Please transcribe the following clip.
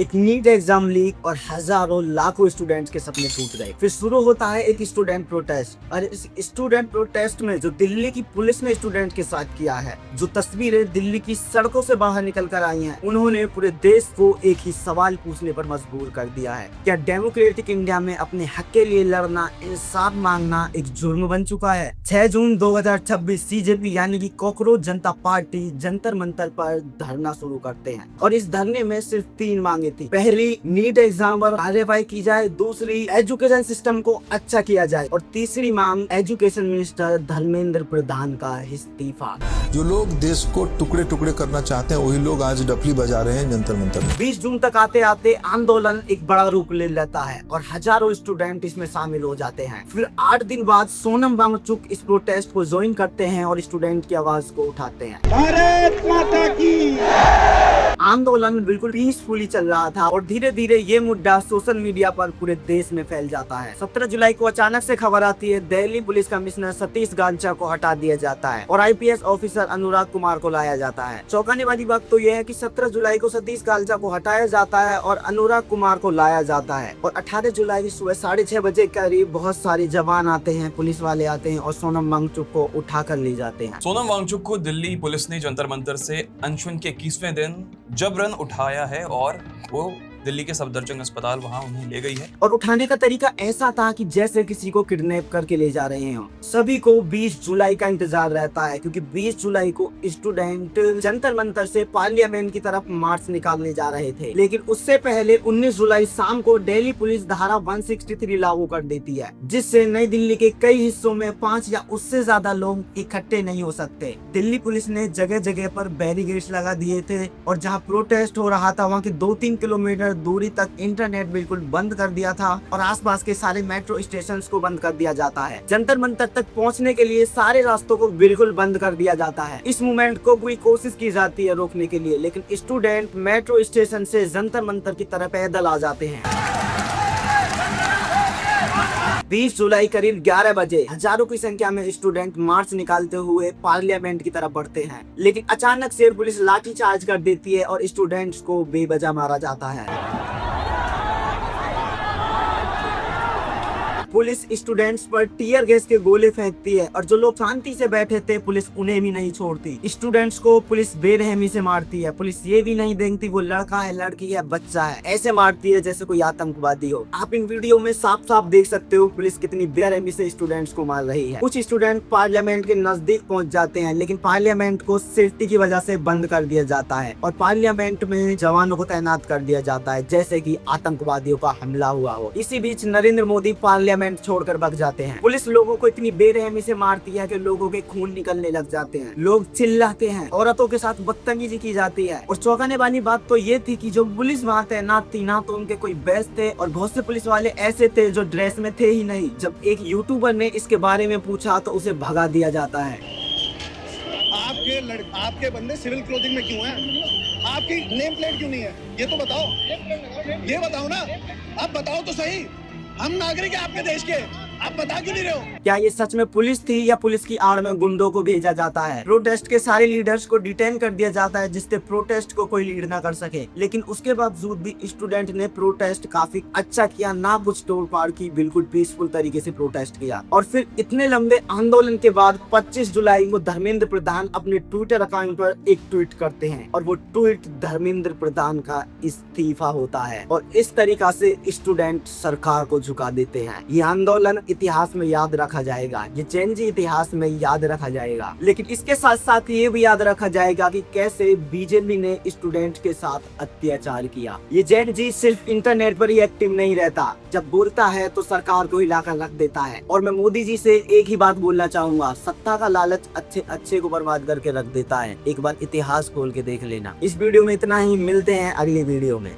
एक NEET exam leak और हजारों लाखों स्टूडेंट्स के सपने टूट गए। फिर शुरू होता है एक स्टूडेंट प्रोटेस्ट और इस स्टूडेंट प्रोटेस्ट में जो दिल्ली की पुलिस ने स्टूडेंट के साथ किया है, जो तस्वीरें दिल्ली की सड़कों से बाहर निकल कर आई हैं, उन्होंने पूरे देश को एक ही सवाल पूछने पर मजबूर कर दिया है। क्या डेमोक्रेटिक इंडिया में अपने हक के लिए लड़ना, इंसाफ मांगना एक जुर्म बन चुका है? 6 जून 2026 सीजेपी यानी कि कॉकरोच जनता पार्टी जंतर मंतर पर धरना शुरू करते हैं और इस धरने में सिर्फ 3 मांगे थी। पहली, नीट एग्जाम पर कार्रवाई की जाए। दूसरी, एजुकेशन सिस्टम को अच्छा किया जाए और तीसरी मांग, एजुकेशन मिनिस्टर धर्मेंद्र प्रधान का इस्तीफा। जो लोग देश को टुकड़े टुकड़े करना चाहते हैं वही लोग आज डफली बजा रहे हैं जंतर मंतर में। 20 जून तक आते आते आंदोलन एक बड़ा रूप ले लेता है और हजारों स्टूडेंट इसमें शामिल हो जाते हैं। फिर 8 दिन बाद सोनम वांगचुक इस प्रोटेस्ट को ज्वाइन करते हैं और स्टूडेंट की आवाज को उठाते हैं। भारत माता की। आंदोलन बिल्कुल पीसफुली चल रहा था और धीरे धीरे ये मुद्दा सोशल मीडिया पर पूरे देश में फैल जाता है। 17 जुलाई को अचानक से खबर आती है दिल्ली पुलिस कमिश्नर सतीश गांचा को हटा दिया जाता है और आईपीएस ऑफिसर अनुराग कुमार को लाया जाता है। चौंकाने वाली बात तो यह है कि 17 जुलाई को सतीश गांचा को हटाया जाता है और अनुराग कुमार को लाया जाता है और 18 जुलाई की सुबह 6:30 बजे करीब बहुत सारे जवान आते हैं, पुलिस वाले आते हैं और सोनम वांगचुक को उठा कर ले जाते हैं। सोनम वांगचुक को दिल्ली पुलिस ने जंतर मंतर से अनशन के 21वें दिन जबरन उठाया है और वो दिल्ली के सफदरजंग अस्पताल वहां उन्हें ले गई है। और उठाने का तरीका ऐसा था कि जैसे किसी को किडनैप करके ले जा रहे हो। सभी को 20 जुलाई का इंतजार रहता है क्योंकि 20 जुलाई को स्टूडेंट जंतर मंतर से पार्लियामेंट की तरफ मार्च निकालने जा रहे थे, लेकिन उससे पहले 19 जुलाई शाम को दिल्ली पुलिस धारा 163 लागू कर देती है, जिससे नई दिल्ली के कई हिस्सों में 5 या उससे ज्यादा लोग इकट्ठे नहीं हो सकते। दिल्ली पुलिस ने जगह जगह पर बैरिकेड्स लगा दिए थे और जहाँ प्रोटेस्ट हो रहा था वहाँ के 2-3 किलोमीटर दूरी तक इंटरनेट बिल्कुल बंद कर दिया था और आसपास के सारे मेट्रो स्टेशंस को बंद कर दिया जाता है। जंतर मंतर तक पहुंचने के लिए सारे रास्तों को बिल्कुल बंद कर दिया जाता है। इस मूवमेंट को पूरी कोशिश की जाती है रोकने के लिए, लेकिन स्टूडेंट मेट्रो स्टेशन से जंतर मंतर की तरफ पैदल आ जाते हैं। 20 जुलाई करीब 11 बजे हजारों की संख्या में स्टूडेंट मार्च निकालते हुए पार्लियामेंट की तरफ बढ़ते हैं, लेकिन अचानक से पुलिस लाठी चार्ज कर देती है और स्टूडेंट्स को बेवजह मारा जाता है। पुलिस स्टूडेंट्स पर टीयर गैस के गोले फेंकती है और जो लोग शांति से बैठे थे पुलिस उन्हें भी नहीं छोड़ती। स्टूडेंट्स को पुलिस बेरहमी से मारती है। पुलिस ये भी नहीं देखती वो लड़का है, लड़की है, बच्चा है, ऐसे मारती है जैसे कोई आतंकवादी हो। आप इन वीडियो में साफ साफ देख सकते हो पुलिस कितनी बेरहमी से स्टूडेंट्स को मार रही है। कुछ स्टूडेंट पार्लियामेंट के नजदीक पहुंच जाते हैं, लेकिन पार्लियामेंट को सेफ्टी की वजह से बंद कर दिया जाता है और पार्लियामेंट में जवानों को तैनात कर दिया जाता है जैसे की आतंकवादियों का हमला हुआ हो। इसी बीच नरेंद्र मोदी पार्लियामेंट छोड़कर भाग जाते हैं। पुलिस लोगों को इतनी बेरहमी से मारती है कि लोगों के खून निकलने लग जाते हैं, लोग चिल्लाते हैं, औरतों के साथ बदतमीजी की जाती है। और चौंकाने वाली बात तो ये थी कि जो पुलिस वहाँ तैनात थी ना तो उनके कोई बैच थे और बहुत से पुलिस वाले ऐसे थे जो ड्रेस में थे ही नहीं। जब एक यूट्यूबर ने इसके बारे में पूछा तो उसे भगा दिया जाता है। आपके बंदे सिविल क्लोथिंग में क्यों हैं? आपकी नेम प्लेट क्यों नहीं है? ये तो बताओ, ये बताओ ना, आप बताओ तो सही। हम नागरिक हैं आपके देश के, आप बता क्यों नहीं रहे हो? क्या ये सच में पुलिस थी या पुलिस की आड़ में गुंडों को भेजा जाता है? प्रोटेस्ट के सारे लीडर्स को डिटेन कर दिया जाता है जिससे प्रोटेस्ट को कोई लीड ना कर सके, लेकिन उसके बावजूद भी स्टूडेंट ने प्रोटेस्ट काफी अच्छा किया, ना कुछ तोड़ फाड़ की, बिल्कुल पीसफुल तरीके से प्रोटेस्ट किया। और फिर इतने लंबे आंदोलन के बाद 25 जुलाई को धर्मेंद्र प्रधान अपने ट्विटर अकाउंट पर एक ट्वीट करते हैं और वो ट्वीट धर्मेंद्र प्रधान का इस्तीफा होता है और इस तरीका से स्टूडेंट सरकार को झुका देते हैं। ये आंदोलन इतिहास में याद रखा जाएगा, ये चेंज इतिहास में याद रखा जाएगा, लेकिन इसके साथ साथ ये भी याद रखा जाएगा कि कैसे बीजेपी ने स्टूडेंट के साथ अत्याचार किया। ये जेन जी सिर्फ इंटरनेट पर ही एक्टिव नहीं रहता, जब बोलता है तो सरकार को हिलाकर रख देता है। और मैं मोदी जी से एक ही बात बोलना चाहूंगा, सत्ता का लालच अच्छे अच्छे को बर्बाद करके रख देता है। एक बार इतिहास खोल के देख लेना। इस वीडियो में इतना ही, मिलते हैं अगली वीडियो में।